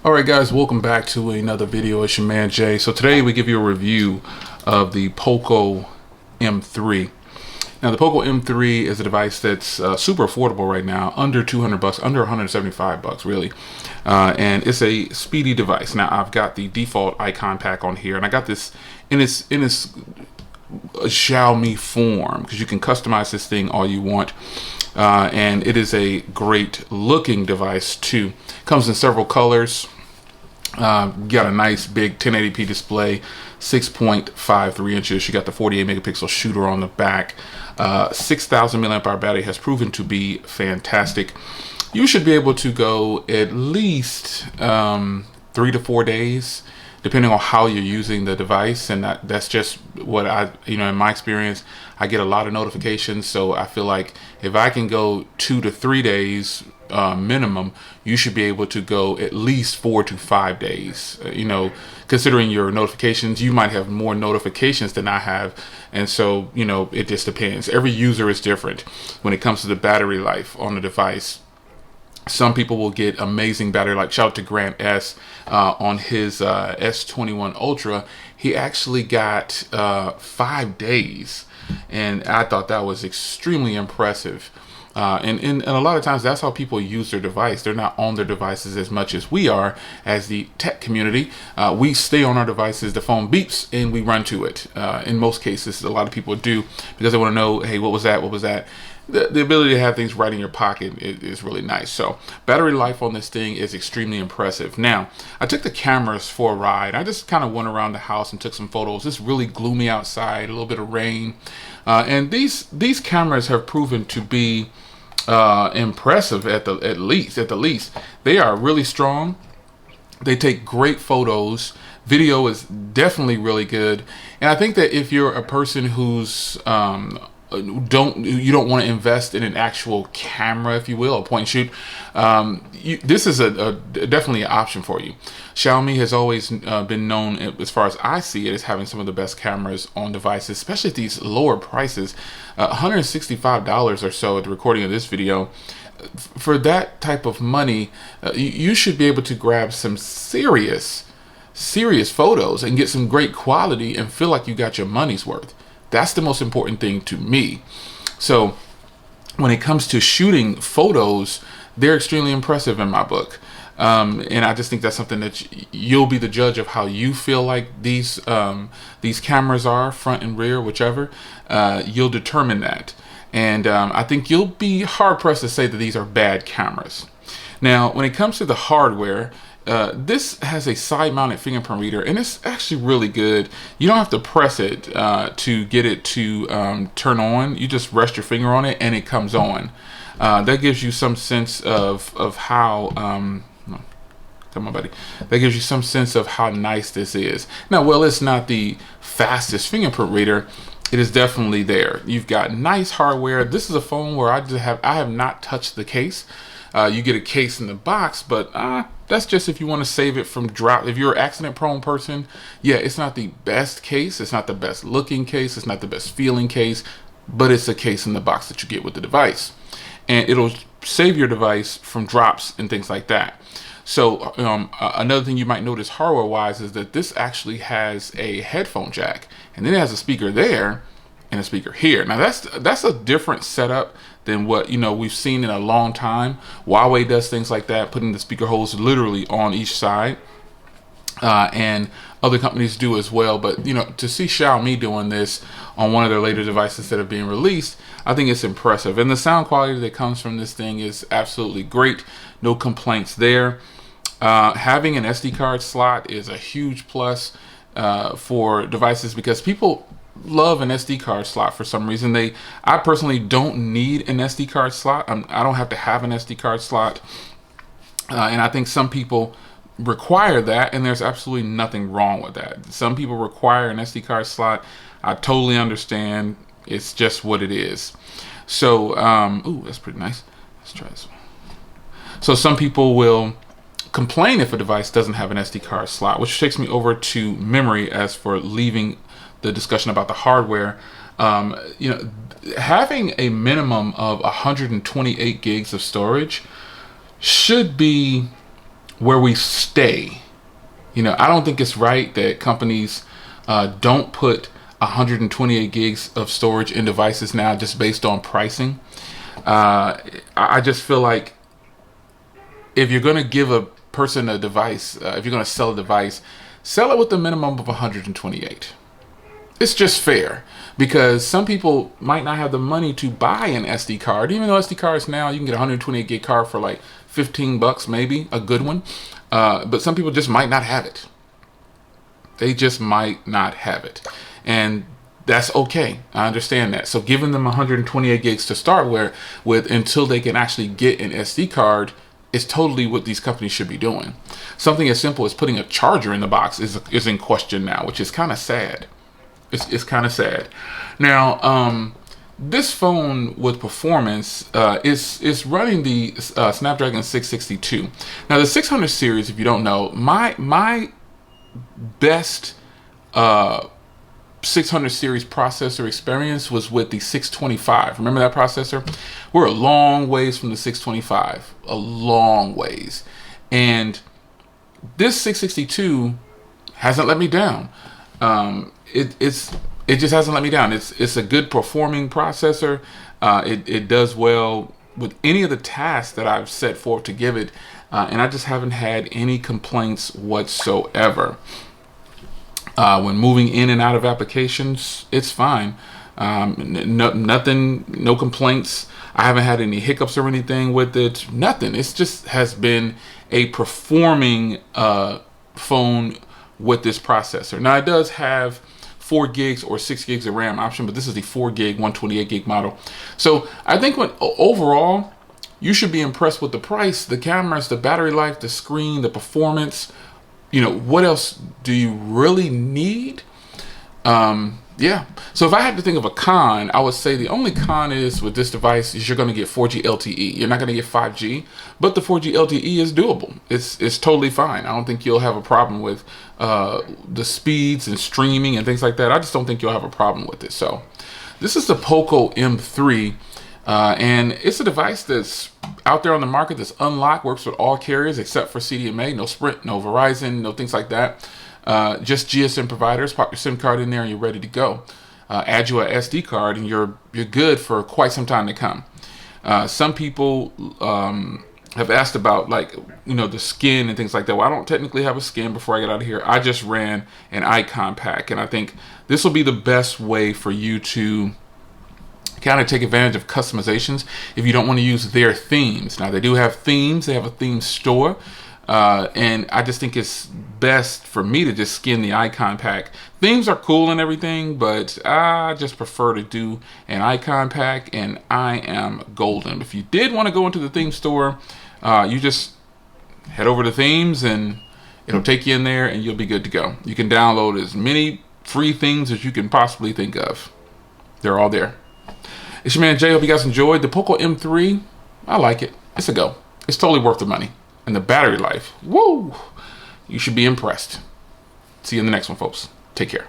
Alright guys, welcome back to another video. It's your man Jay. So today we give you a review of the Poco M3. Now the Poco M3 is a device that's super affordable right now, under 200 bucks, under 175 bucks really. And it's a speedy device. Now I've got the default icon pack on here, and I got this in its Xiaomi form, because you can customize this thing all you want. And it is a great looking device too. Comes in several colors. Got a nice big 1080p display, 6.53 inches. You got the 48 megapixel shooter on the back. 6,000 milliamp hour battery has proven to be fantastic. You should be able to go at least 3 to 4 days, depending on how you're using the device. And that's just what in my experience, I get a lot of notifications. So I feel like if I can go 2 to 3 days minimum, you should be able to go at least 4 to 5 days. Considering your notifications, you might have more notifications than I have. And so, it just depends. Every user is different when it comes to the battery life on the device. Some people will get amazing battery life. Shout out to Grant S on his S21 Ultra. He actually got 5 days, and I thought that was extremely impressive. And a lot of times that's how people use their device. They're not on their devices as much as we are as the tech community. We stay on our devices, the phone beeps, and we run to it. In most cases, a lot of people do, because they want to know, hey, what was that? What was that? The ability to have things right in your pocket is really nice. So battery life on this thing is extremely impressive. Now, I took the cameras for a ride. I just kind of went around the house and took some photos. It's really gloomy outside, a little bit of rain. And these cameras have proven to be impressive at the least. They are really strong. They take great photos. Video is definitely really good. And I think that if you're a person who's you don't want to invest in an actual camera, if you will, a point and shoot, this is definitely an option for you. Xiaomi has always been known, as far as I see it, as having some of the best cameras on devices, especially at these lower prices. $165 or so at the recording of this video. For that type of money, you should be able to grab some serious photos and get some great quality and feel like you got your money's worth. That's the most important thing to me. So when it comes to shooting photos, they're extremely impressive in my book. And I just think that's something that you'll be the judge of how you feel like these cameras are, front and rear, whichever. You'll determine that. And I think you'll be hard pressed to say that these are bad cameras. Now, when it comes to the hardware, this has a side-mounted fingerprint reader, and it's actually really good. You don't have to press it to get it to turn on. You just rest your finger on it, and it comes on. That gives you some sense of how. Come on, buddy. That gives you some sense of how nice this is. Now, well, it's not the fastest fingerprint reader. It is definitely there. You've got nice hardware. This is a phone where I have not touched the case. You get a case in the box, but that's just if you want to save it from drop. If you're an accident prone person, yeah, it's not the best case. It's not the best looking case. It's not the best feeling case, but it's a case in the box that you get with the device. And it'll save your device from drops and things like that. So another thing you might notice hardware wise is that this actually has a headphone jack, and then it has a speaker there and a speaker here. Now that's a different setup than what we've seen in a long time. Huawei does things like that, putting the speaker holes literally on each side, and other companies do as well. But to see Xiaomi doing this on one of their later devices that are being released, I think it's impressive. And the sound quality that comes from this thing is absolutely great. No complaints there. Having an SD card slot is a huge plus for devices, because people love an SD card slot for some reason. I personally don't need an SD card slot. I don't have to have an SD card slot, and I think some people require that, and there's absolutely nothing wrong with that. Some people require an SD card slot. I totally understand. It's just what it is. So, ooh, that's pretty nice. Let's try this one. So some people will complain if a device doesn't have an SD card slot, which takes me over to memory as for leaving the discussion about the hardware. Having a minimum of 128 gigs of storage should be where we stay. You know, I don't think it's right that companies don't put 128 gigs of storage in devices now just based on pricing. I just feel like if you're going to give a person a device, if you're going to sell a device, sell it with a minimum of 128. It's just fair, because some people might not have the money to buy an SD card, even though SD cards now, you can get a 128 gig card for like 15 bucks, maybe a good one. But some people just might not have it. They just might not have it. And that's okay. I understand that. So giving them 128 gigs to start with until they can actually get an SD card is totally what these companies should be doing. Something as simple as putting a charger in the box is in question now, which is kind of sad. It's kind of sad. Now, this phone with performance is running the Snapdragon 662. Now, the 600 series, if you don't know, my best 600 series processor experience was with the 625. Remember that processor? We're a long ways from the 625, a long ways. And this 662 hasn't let me down. It just hasn't let me down. It's a good performing processor. It does well with any of the tasks that I've set forth to give it, and I just haven't had any complaints whatsoever. When moving in and out of applications, it's fine. Nothing, no complaints. I haven't had any hiccups or anything with it. Nothing. It just has been a performing phone with this processor. Now, it does have 4 gigs or 6 gigs of RAM option, but this is the 4 gig, 128 gig model. So I think overall, you should be impressed with the price, the cameras, the battery life, the screen, the performance. You know, what else do you really need? Yeah. So if I had to think of a con, I would say the only con is with this device is you're going to get 4G LTE. You're not going to get 5G, but the 4G LTE is doable. It's totally fine. I don't think you'll have a problem with the speeds and streaming and things like that. I just don't think you'll have a problem with it. So this is the Poco M3, and it's a device that's out there on the market that's unlocked, works with all carriers except for CDMA, no Sprint, no Verizon, no things like that. Just GSM providers. Pop your SIM card in there and you're ready to go. Add you a SD card and you're good for quite some time to come. Some people have asked about, like, you know, the skin and things like that. Well, I don't technically have a skin before I get out of here. I just ran an icon pack, and I think this will be the best way for you to kind of take advantage of customizations if you don't want to use their themes. Now, they do have themes. They have a theme store. And I just think it's best for me to just skin the icon pack. Themes are cool and everything, but I just prefer to do an icon pack, and I am golden. If you did want to go into the theme store, you just head over to themes and it'll take you in there and you'll be good to go. You can download as many free themes as you can possibly think of. They're all there. It's your man Jay. Hope you guys enjoyed the Poco M3. I like it. It's a go. It's totally worth the money. And the battery life, woo! You should be impressed. See you in the next one, folks. Take care.